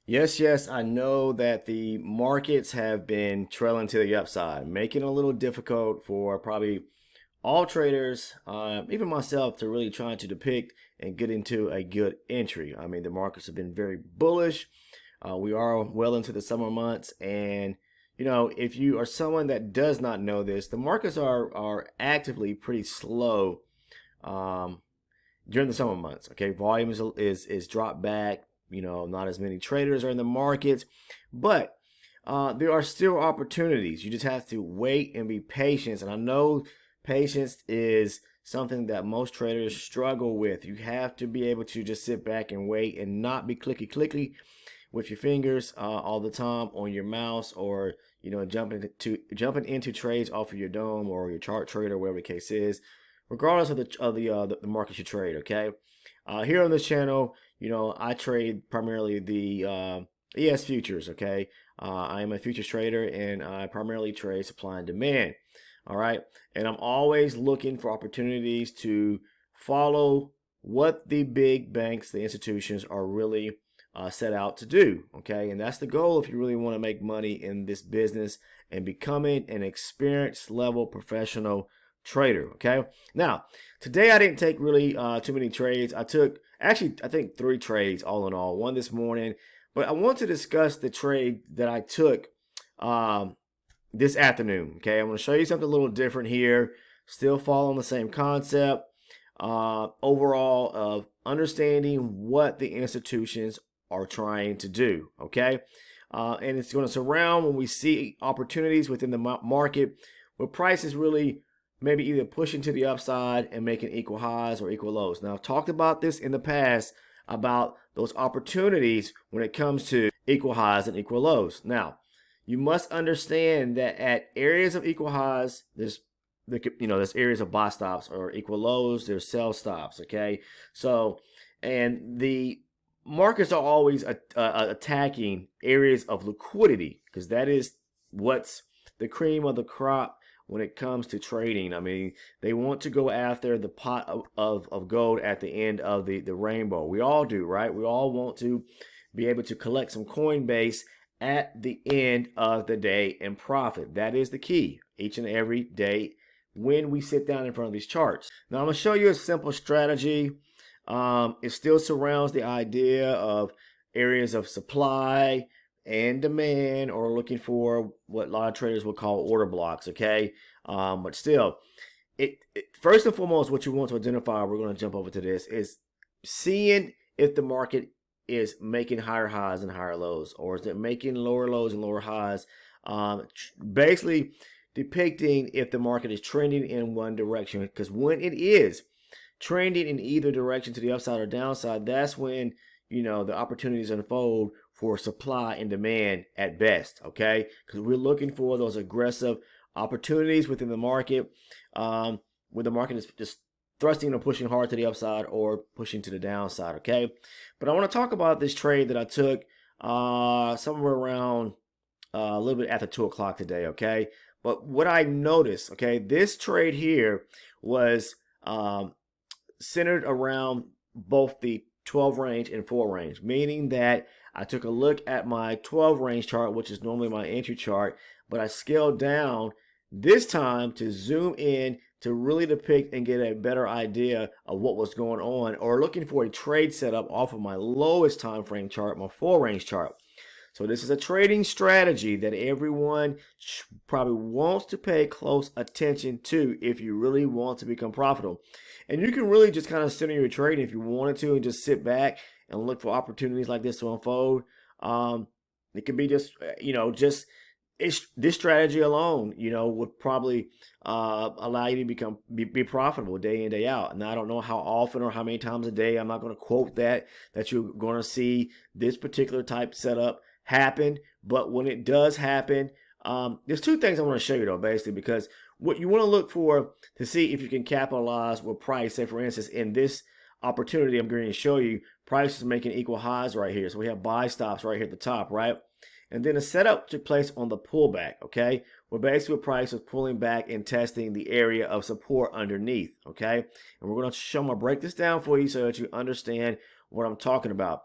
Yes, I know that the markets have been trailing to the upside, making it a little difficult for probably all traders, even myself, to really try to depict and get into a good entry. I mean, the markets have been very bullish. We are well into the summer months, and if you are someone that does not know this, the markets are actively pretty slow um, during the summer months. Okay, volume is dropped back. Not as many traders are in the markets, but there are still opportunities. You just have to wait and be patient. And I know patience is something that most traders struggle with. You have to be able to just sit back and wait and not be clicky with your fingers all the time on your mouse, or jumping into trades off of your dome or your chart trader, whatever the case is, regardless of the market you trade. Okay, here on this channel, I trade primarily the ES futures. Okay, I am a futures trader and I primarily trade supply and demand. All right, and I'm always looking for opportunities to follow what the big banks, the institutions, are really set out to do. Okay, and that's the goal if you really want to make money in this business and becoming an experienced level professional trader. Okay, now today I didn't take really too many trades. I took actually I think 3 trades all in all, one this morning, but I want to discuss the trade that I took um, this afternoon. Okay, I'm going to show you something a little different here, still following the same concept overall of understanding what the institutions are trying to do. Okay, and it's going to surround when we see opportunities within the market where prices really maybe either pushing to the upside and making equal highs or equal lows. Now, I've talked about this in the past about those opportunities when it comes to equal highs and equal lows. Now, you must understand that at areas of equal highs, there's areas of buy stops, or equal lows, there's sell stops. Okay, so and the markets are always attacking areas of liquidity because that is what's the cream of the crop when it comes to trading. I mean, they want to go after the pot of gold at the end of the rainbow. We all do, right? We all want to be able to collect some Coinbase at the end of the day and profit. That is the key each and every day when we sit down in front of these charts. Now, I'm going to show you a simple strategy. It still surrounds the idea of areas of supply and demand, or looking for what a lot of traders will call order blocks. Okay, but still, it first and foremost, what you want to identify, we're going to jump over to this, is seeing if the market is making higher highs and higher lows, or is it making lower lows and lower highs. Basically depicting if the market is trending in one direction, because when it is trending in either direction to the upside or downside, that's when the opportunities unfold for supply and demand at best. Okay, because we're looking for those aggressive opportunities within the market, where the market is just thrusting or pushing hard to the upside or pushing to the downside. Okay, but I want to talk about this trade that I took somewhere around a little bit after 2 o'clock today. Okay, but what I noticed, okay, this trade here was centered around both the 12 range and 4 range, meaning that I took a look at my 12 range chart, which is normally my entry chart, but I scaled down this time to zoom in to really depict and get a better idea of what was going on, or looking for a trade setup off of my lowest time frame chart, my 4 range chart. So this is a trading strategy that everyone probably wants to pay close attention to if you really want to become profitable. And you can really just kind of center your trading if you wanted to, and just sit back and look for opportunities like this to unfold. It could be just, this strategy alone, would probably allow you to be profitable day in, day out. And I don't know how often or how many times a day. I'm not going to quote that you're going to see this particular type setup happen, but when it does happen, there's 2 things I want to show you though, basically, because what you want to look for to see if you can capitalize with price. Say for instance, in this opportunity I'm going to show you, price is making equal highs right here, so we have buy stops right here at the top, right? And then a setup took place on the pullback. Okay, where basically price was pulling back and testing the area of support underneath. Okay, and we're going to break this down for you so that you understand what I'm talking about.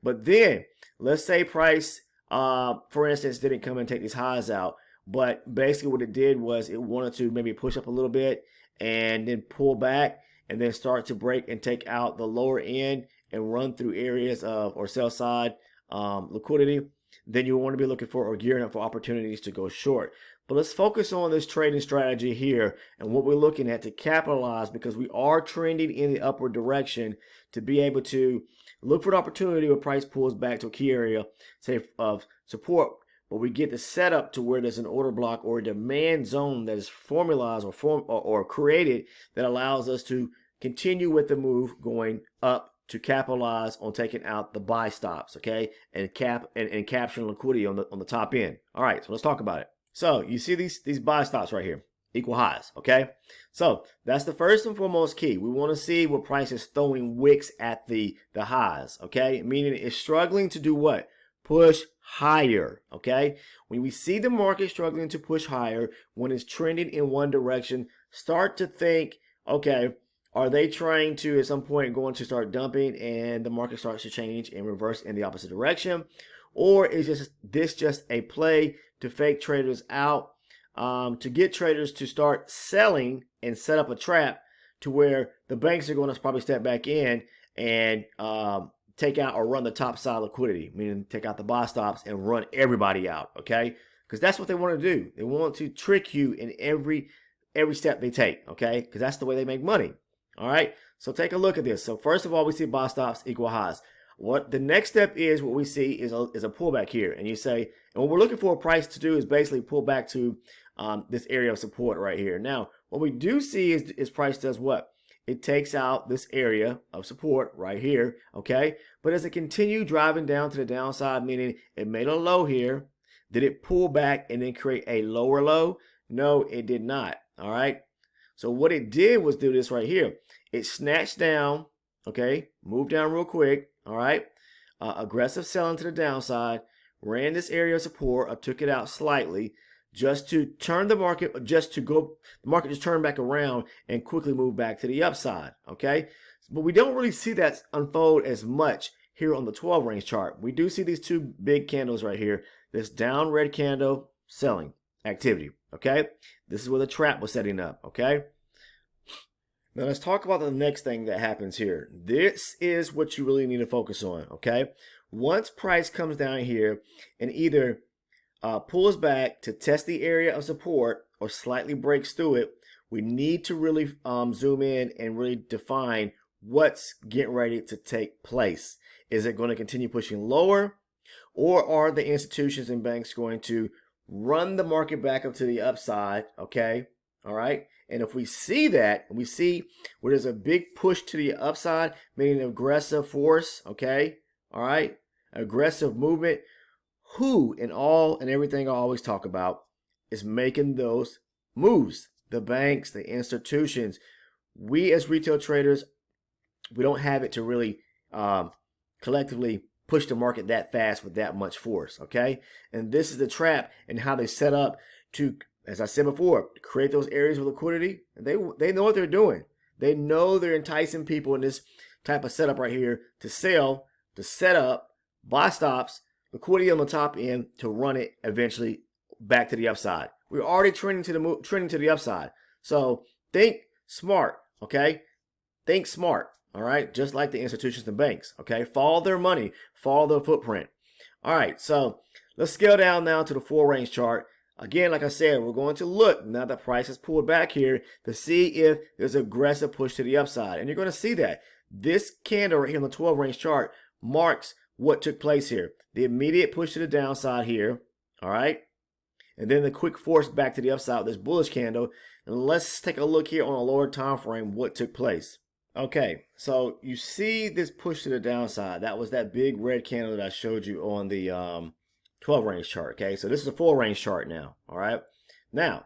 But then let's say price, for instance, didn't come and take these highs out, but basically what it did was it wanted to maybe push up a little bit and then pull back and then start to break and take out the lower end and run through areas of or sell side liquidity. Then you want to be looking for or gearing up for opportunities to go short. But let's focus on this trading strategy here and what we're looking at to capitalize, because we are trending in the upward direction, to be able to look for the opportunity where price pulls back to a key area, say of support, but we get the setup to where there's an order block or a demand zone that is formalized or created that allows us to continue with the move going up to capitalize on taking out the buy stops, okay, and capturing liquidity on the top end. All right, so let's talk about it. So you see these buy stops right here, equal highs, okay? So that's the first and foremost key. We want to see what price is throwing wicks at the highs, okay? Meaning it's struggling to do what? Push higher, okay? When we see the market struggling to push higher, when it's trending in one direction, start to think, okay, are they trying to at some point going to start dumping and the market starts to change and reverse in the opposite direction? Or is this just a play to fake traders out, to get traders to start selling and set up a trap to where the banks are going to probably step back in and take out or run the top side liquidity, meaning take out the buy stops and run everybody out, okay? Because that's what they want to do. They want to trick you in every step they take, okay? Because that's the way they make money, all right? So take a look at this. So first of all, we see buy stops equal highs. What the next step is, what we see is a pullback here. And you say, and what we're looking for a price to do is basically pull back to this area of support right here. Now, what we do see is price does what? It takes out this area of support right here, okay? But as it continued driving down to the downside, meaning it made a low here, did it pull back and then create a lower low? No, it did not, all right? So what it did was do this right here. It snatched down, okay? Moved down real quick. All right, aggressive selling to the downside, ran this area of support, I took it out slightly just to turn the market, the market just turned back around and quickly move back to the upside, okay? But we don't really see that unfold as much here on the 12 range chart. We do see these two big candles right here, this down red candle selling activity, okay? This is where the trap was setting up, okay? Now let's talk about the next thing that happens here. This is what you really need to focus on, okay? Once price comes down here and either pulls back to test the area of support or slightly breaks through it, we need to really zoom in and really define what's getting ready to take place. Is it going to continue pushing lower, or are the institutions and banks going to run the market back up to the upside, okay? All right? And if we see that, we see where there's a big push to the upside, meaning aggressive force, okay? All right? Aggressive movement. Who in all and everything I always talk about is making those moves? The banks, the institutions. We as retail traders, we don't have it to really collectively push the market that fast with that much force, okay? And this is the trap and how they set up to, as I said before, create those areas of liquidity. They know what they're doing. They know they're enticing people in this type of setup right here to sell, to set up, buy stops, liquidity on the top end to run it eventually back to the upside. We're already trending to the upside. So think smart, okay? Think smart, all right? Just like the institutions and banks, okay? Follow their money, follow their footprint. All right, so let's scale down now to the 4 range chart. Again, like I said, we're going to look, now that price has pulled back here, to see if there's an aggressive push to the upside. And you're going to see that. This candle right here on the 12 range chart marks what took place here. The immediate push to the downside here, all right? And then the quick force back to the upside with this bullish candle. And let's take a look here on a lower time frame, what took place. Okay, so you see this push to the downside. That was that big red candle that I showed you on the 12 range chart, okay? So this is a 4 range chart now, all right? Now,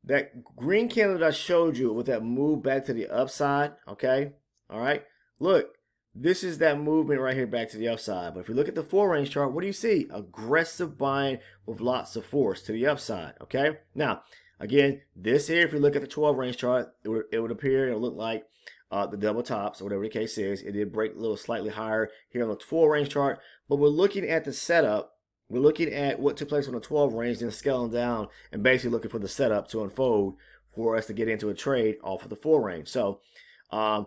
that green candle that I showed you with that move back to the upside, okay? All right? Look, this is that movement right here back to the upside. But if you look at the 4 range chart, what do you see? Aggressive buying with lots of force to the upside, okay? Now, again, this here, if you look at the 12 range chart, it would appear, it would look like the double tops, or whatever the case is. It did break a little slightly higher here on the 4 range chart, but we're looking at the setup. We're looking at what took place on the 12 range, then scaling down and basically looking for the setup to unfold for us to get into a trade off of the 4 range. So the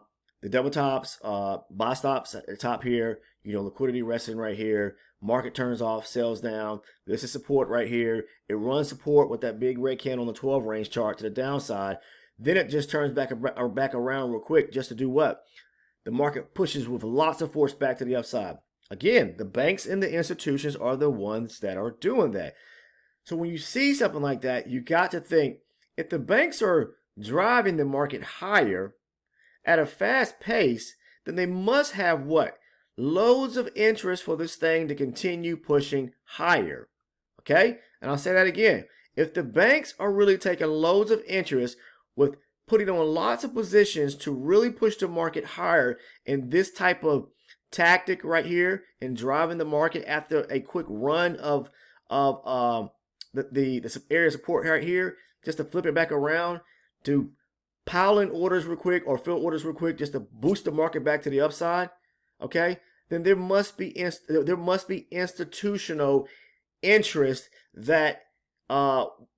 double tops, buy stops at the top here, liquidity resting right here. Market turns off, sells down. This is support right here. It runs support with that big red candle on the 12 range chart to the downside. Then it just turns back around real quick just to do what? The market pushes with lots of force back to the upside. Again, the banks and the institutions are the ones that are doing that. So when you see something like that, you got to think, if the banks are driving the market higher at a fast pace, then they must have what? Loads of interest for this thing to continue pushing higher. Okay? And I'll say that again. If the banks are really taking loads of interest with putting on lots of positions to really push the market higher in this type of tactic right here and driving the market after a quick run of the area of support right here, just to flip it back around to pile in orders real quick or fill orders real quick just to boost the market back to the upside, okay, then there must be institutional interest that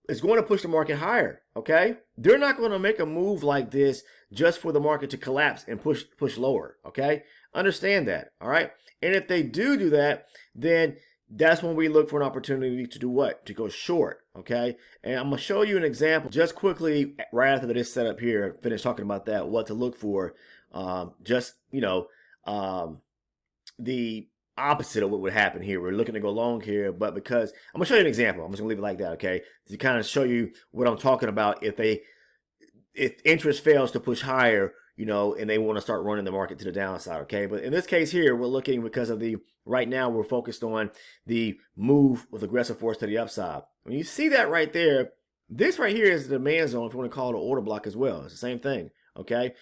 is going to push the market higher, okay? They're not going to make a move like this just for the market to collapse and push lower, okay? Understand that, all right? And if they do that, then that's when we look for an opportunity to do what? To go short, okay? And I'm going to show you an example just quickly right after this setup here, finish talking about that, what to look for. The opposite of what would happen here. We're looking to go long here, but because I'm going to show you an example. I'm just going to leave it like that, okay? To kind of show you what I'm talking about if interest fails to push higher, and they want to start running the market to the downside, okay? But in this case here, we're looking because of right now we're focused on the move with aggressive force to the upside. When you see that right there, this right here is the demand zone, if you want to call it an order block as well. It's the same thing, okay?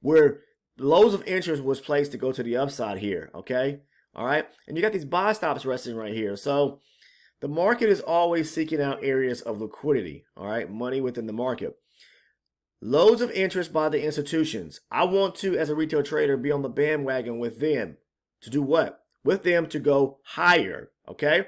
Where loads of interest was placed to go to the upside here, okay? All right? And you got these buy stops resting right here. So the market is always seeking out areas of liquidity, all right? Money within the market. Loads of interest by the institutions. I want to, as a retail trader, be on the bandwagon with them. To do what? With them to go higher, okay?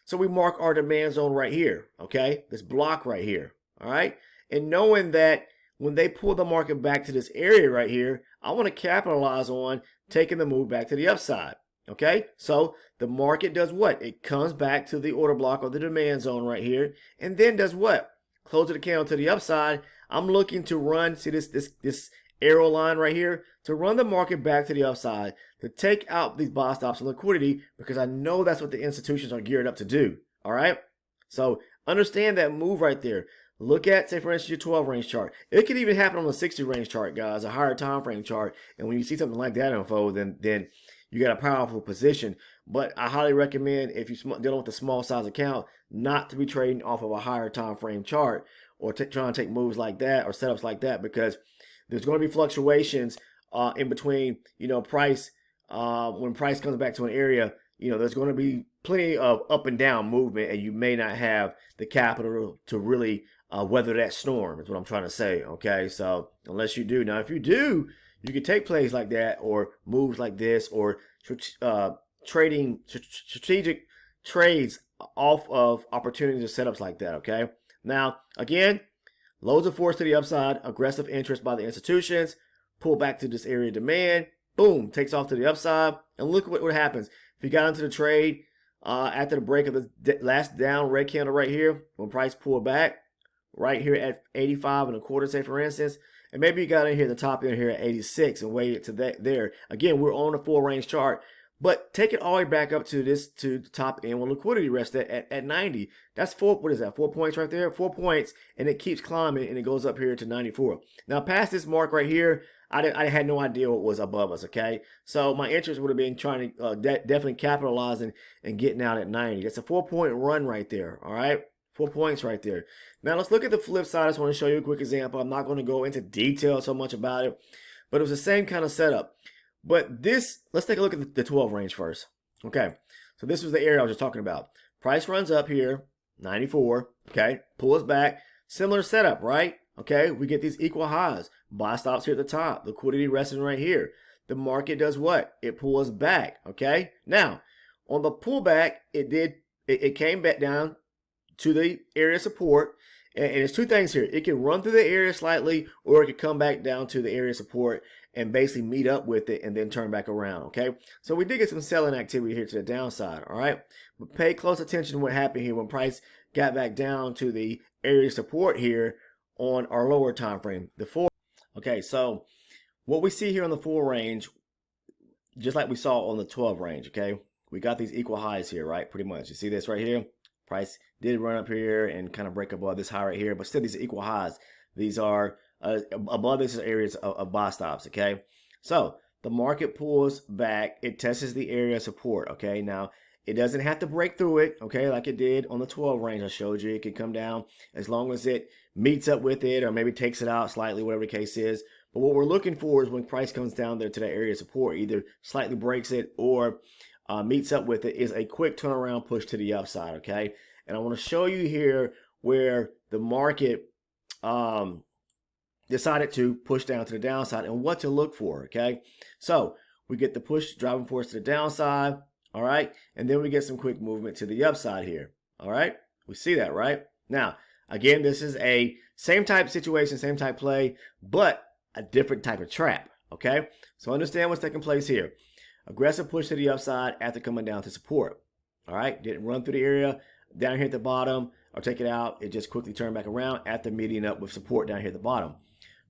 So we mark our demand zone right here, okay? This block right here, all right? And knowing that when they pull the market back to this area right here, I want to capitalize on taking the move back to the upside, okay? So the market does what? It comes back to the order block or the demand zone right here, and then does what? Close the candle to the upside. I'm looking to run, see this arrow line right here, to run the market back to the upside, to take out these buy stops and liquidity, because I know that's what the institutions are geared up to do, all right? So understand that move right there. Look at, say, for instance, your 12 range chart. It could even happen on the 60 range chart, guys, a higher time frame chart. And when you see something like that unfold, then you got a powerful position. But I highly recommend, if you're dealing with a small size account, not to be trading off of a higher time frame chart or trying to take moves like that or setups like that, because there's going to be fluctuations in between, price. When price comes back to an area, there's going to be plenty of up and down movement, and you may not have the capital to really weather that storm, is what I'm trying to say, okay? So unless you do. Now, if you do, you can take plays like that or moves like this or trading strategic trades off of opportunities or setups like that, okay? Now, again, loads of force to the upside, aggressive interest by the institutions, pull back to this area of demand, boom, takes off to the upside, and look what happens. If you got into the trade after the break of the last down red candle right here, when price pulled back, right here at 85 and a quarter, say for instance, and maybe you got in here the top end here at 86 and waited to that there. Again, we're on a 4 range chart, but take it all the way back up to the top end when liquidity rests at 90. That's 4 points right there? 4 points, and it keeps climbing and it goes up here to 94. Now past this mark right here, I had no idea what was above us, okay? So my interest would have been trying to definitely capitalizing and getting out at 90. That's a 4-point run right there, all right? 4 points right there. Now let's look at the flip side. I just want to show you a quick example. I'm not going to go into detail so much about it, but it was the same kind of setup. But this, let's take a look at the 12 range first. Okay, so this was the area I was just talking about. Price runs up here, 94, okay, pulls back. Similar setup, right? Okay, we get these equal highs. Buy stops here at the top. Liquidity resting right here. The market does what? It pulls back. Okay, now on the pullback, it came back down to the area support. And it's two things here. It can run through the area slightly, or it could come back down to the area support and basically meet up with it and then turn back around. Okay, so we did get some selling activity here to the downside. All right, but pay close attention to what happened here when price got back down to the area support here on our lower time frame, the 4. Okay, so what we see here on the 4 range, just like we saw on the 12 range, okay, we got these equal highs here, right? Pretty much. You see this right here? Price did run up here and kind of break above this high right here, but still these are equal highs. These are above this areas of buy stops, okay? So the market pulls back. It tests the area of support, okay? Now, it doesn't have to break through it, okay, like it did on the 12 range I showed you. It can come down as long as it meets up with it or maybe takes it out slightly, whatever the case is. But what we're looking for is when price comes down there to that area of support, either slightly breaks it or meets up with it, is a quick turnaround push to the upside, okay? And I want to show you here where the market decided to push down to the downside and what to look for, okay? So we get the push driving force to the downside, all right? And then we get some quick movement to the upside here, all right? We see that, right? Now, again, this is a same type situation, same type play, but a different type of trap, okay? So understand what's taking place here. Aggressive push to the upside after coming down to support. All right, didn't run through the area down here at the bottom or take it out. It just quickly turned back around after meeting up with support down here at the bottom.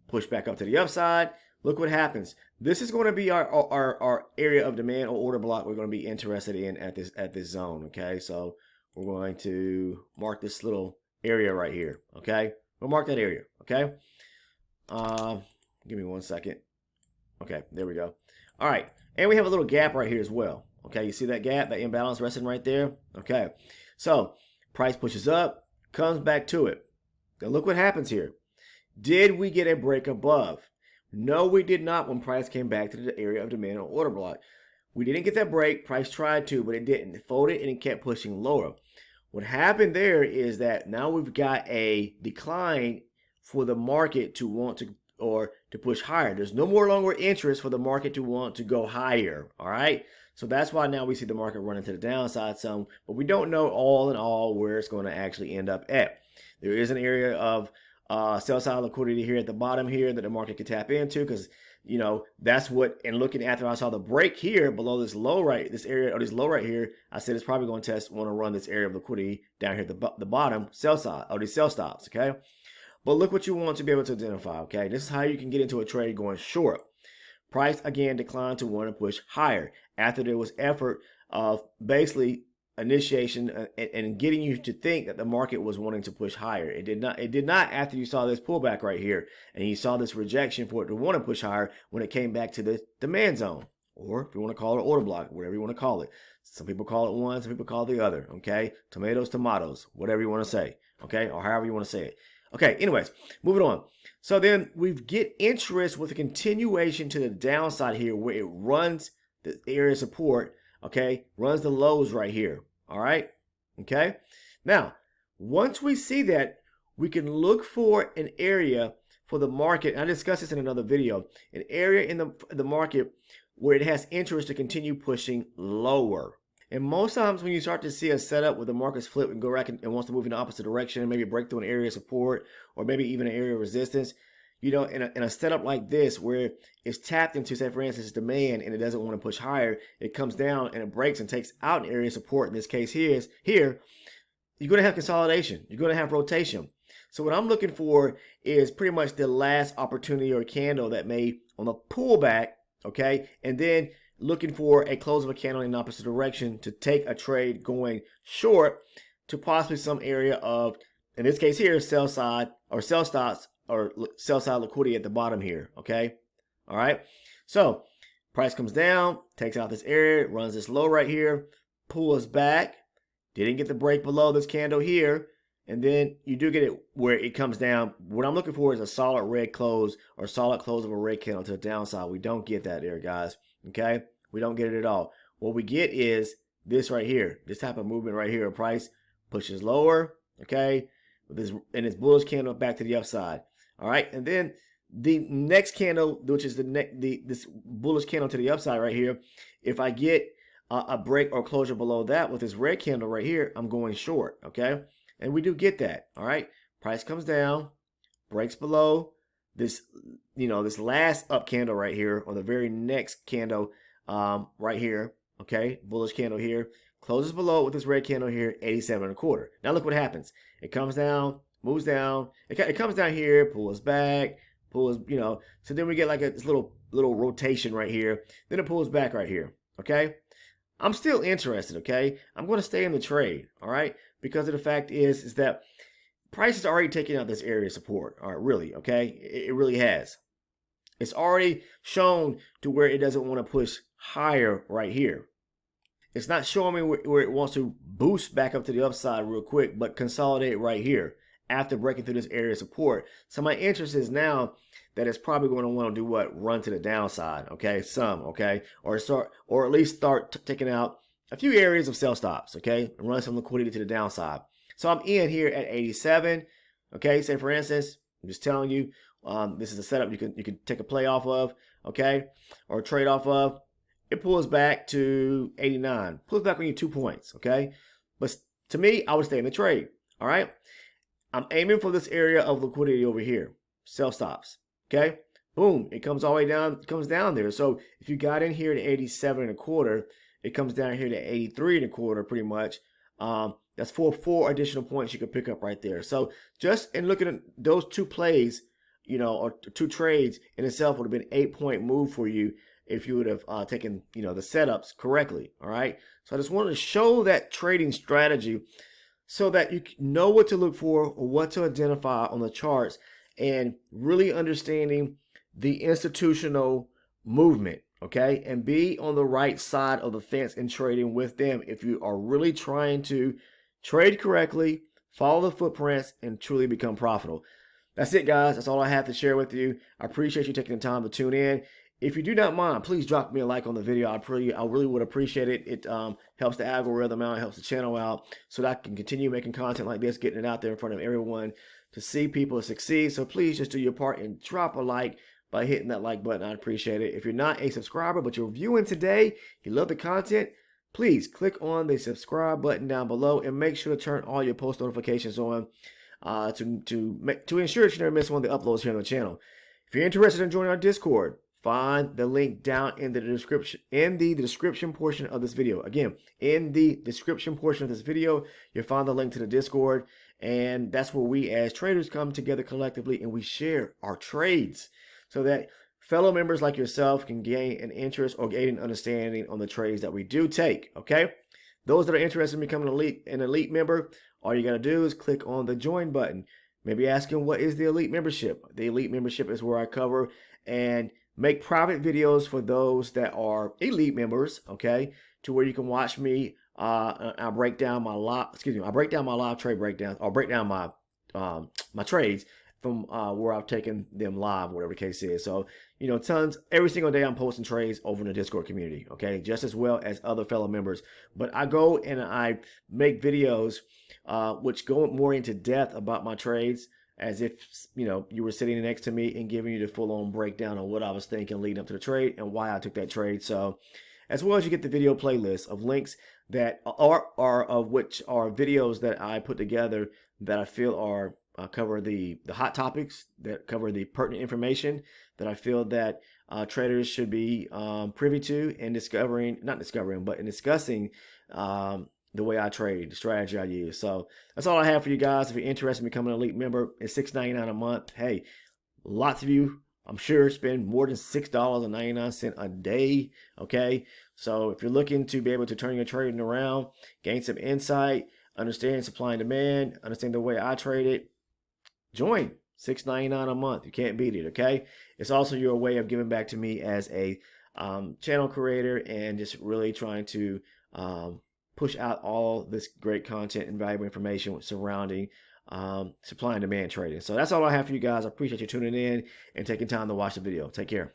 Push back up to the upside. Look what happens. This is going to be our area of demand or order block we're going to be interested in at this zone. Okay, so we're going to mark this little area right here. Okay, we'll mark that area. Okay, give me 1 second. Okay, there we go. All right. And we have a little gap right here as well. Okay, you see that gap, that imbalance resting right there? Okay, so price pushes up, comes back to it. Now look what happens here. Did we get a break above? No, we did not when price came back to the area of demand on order block. We didn't get that break. Price tried to, but it didn't. It folded and it kept pushing lower. What happened there is that now we've got a decline for the market to want to push higher. There's no more longer interest for the market to want to go higher. All right. So that's why now we see the market running to the downside some, but we don't know all in all where it's going to actually end up at. There is an area of sell side liquidity here at the bottom here that the market could tap into because, you know, that's what, and looking after I saw the break here below this low right, this area or this low right here, I said it's probably going to want to run this area of liquidity down here at the bottom, sell side, or these sell stops, okay? But look what you want to be able to identify, okay? This is how you can get into a trade going short. Price, again, declined to want to push higher after there was effort of basically initiation and getting you to think that the market was wanting to push higher. It did not after you saw this pullback right here and you saw this rejection for it to want to push higher when it came back to the demand zone. Or if you want to call it order block, whatever you want to call it. Some people call it one, some people call it the other, okay? Tomatoes, whatever you want to say, okay? Or however you want to say it. Okay, anyways, moving on. So then we get interest with a continuation to the downside here where it runs the area of support, okay, runs the lows right here, all right, okay? Now, once we see that, we can look for an area for the market, and I discussed this in another video, an area in the market where it has interest to continue pushing lower. And most times when you start to see a setup where the market's flip and go back and wants to move in the opposite direction, maybe break through an area of support or maybe even an area of resistance, you know, in a setup like this where it's tapped into, say for instance, demand and it doesn't want to push higher, it comes down and it breaks and takes out an area of support. In this case here, you're going to have consolidation. You're going to have rotation. So what I'm looking for is pretty much the last opportunity or candle that made on the pullback, okay, and then looking for a close of a candle in the opposite direction to take a trade going short to possibly some area of, in this case here, sell side or sell stops or sell side liquidity at the bottom here, okay? All right, so price comes down, takes out this area, runs this low right here, pulls back, didn't get the break below this candle here, and then you do get it where it comes down. What I'm looking for is a solid red close or solid close of a red candle to the downside. We don't get that there, guys. Okay, we don't get it at all. What we get is this right here, this type of movement right here. Price pushes lower, okay, with this and its bullish candle back to the upside. All right, and then the next candle, which is this bullish candle to the upside right here, if I get a break or closure below that with this red candle right here, I'm going short, okay? And we do get that, all right? Price comes down, breaks below this, this last up candle right here, or the very next candle right here, okay? Bullish candle here, closes below with this red candle here, 87.25. Now look what happens. It comes down, moves down. It comes down here, pulls back, pulls, so then we get like this little rotation right here. Then it pulls back right here, okay? I'm still interested, okay? I'm going to stay in the trade, all right? Because of the fact is that price has already taken out this area of support, all right, really, okay? It really has. It's already shown to where it doesn't want to push higher right here. It's not showing me where it wants to boost back up to the upside real quick, but consolidate right here after breaking through this area of support. So my interest is now that it's probably going to want to do what? Run to the downside, okay? Okay? Or at least start taking out a few areas of sell stops, okay? And run some liquidity to the downside. So I'm in here at 87, okay? Say for instance, I'm just telling you, this is a setup you can take a play off of, okay? Or trade off of. It pulls back to 89. Pulls back on you 2 points, okay? But to me, I would stay in the trade, all right? I'm aiming for this area of liquidity over here. Sell stops, okay? Boom, it comes all the way down, it comes down there. So if you got in here to 87.25, it comes down here to 83.25 pretty much. That's four additional points you could pick up right there. So just in looking at those two plays, or two trades in itself would have been 8-point move for you if you would have taken, the setups correctly, all right? So I just wanted to show that trading strategy so that you know what to look for or what to identify on the charts and really understanding the institutional movement, okay? And be on the right side of the fence in trading with them if you are really trying to trade correctly, follow the footprints, and truly become profitable. That's it, guys. That's all I have to share with you. I appreciate you taking the time to tune in. If you do not mind, please drop me a like on the video. I really would appreciate it. It helps the algorithm out, helps the channel out, so that I can continue making content like this, getting it out there in front of everyone to see people succeed. So please just do your part and drop a like by hitting that like button. I'd appreciate it. If you're not a subscriber, but you're viewing today, you love the content, please click on the subscribe button down below and make sure to turn all your post notifications on to ensure that you never miss one of the uploads here on the channel. If you're interested in joining our Discord, find the link down in the description portion of this video. Again, in the description portion of this video, you'll find the link to the Discord, and that's where we as traders come together collectively and we share our trades so that fellow members like yourself can gain an interest or gain an understanding on the trades that we do take, okay? Those that are interested in becoming an elite member, all you got to do is click on the join button. Maybe asking, what is the elite membership? The elite membership is where I cover and make private videos for those that are elite members, okay, to where you can watch me. I break down my live trade breakdowns, or break down my my trades from where I've taken them live, whatever the case is. So, tons every single day I'm posting trades over in the Discord community, okay, just as well as other fellow members. But I go and I make videos which go more into depth about my trades, as if you were sitting next to me and giving you the full-on breakdown on what I was thinking leading up to the trade and why I took that trade. So as well as you get the video playlist of links that are of which are videos that I put together that I feel are cover the hot topics, that cover the pertinent information that I feel that traders should be privy to and discussing the way I trade, the strategy I use. So that's all I have for you guys. If you're interested in becoming an elite member, it's $6.99 a month. Hey, lots of you, I'm sure, spend more than $6.99 a day, okay? So if you're looking to be able to turn your trading around, gain some insight, understand supply and demand, understand the way I trade it, join. $6.99 a month. You can't beat it, okay? It's also your way of giving back to me as a channel creator and just really trying to push out all this great content and valuable information surrounding supply and demand trading. So that's all I have for you guys. I appreciate you tuning in and taking time to watch the video. Take care.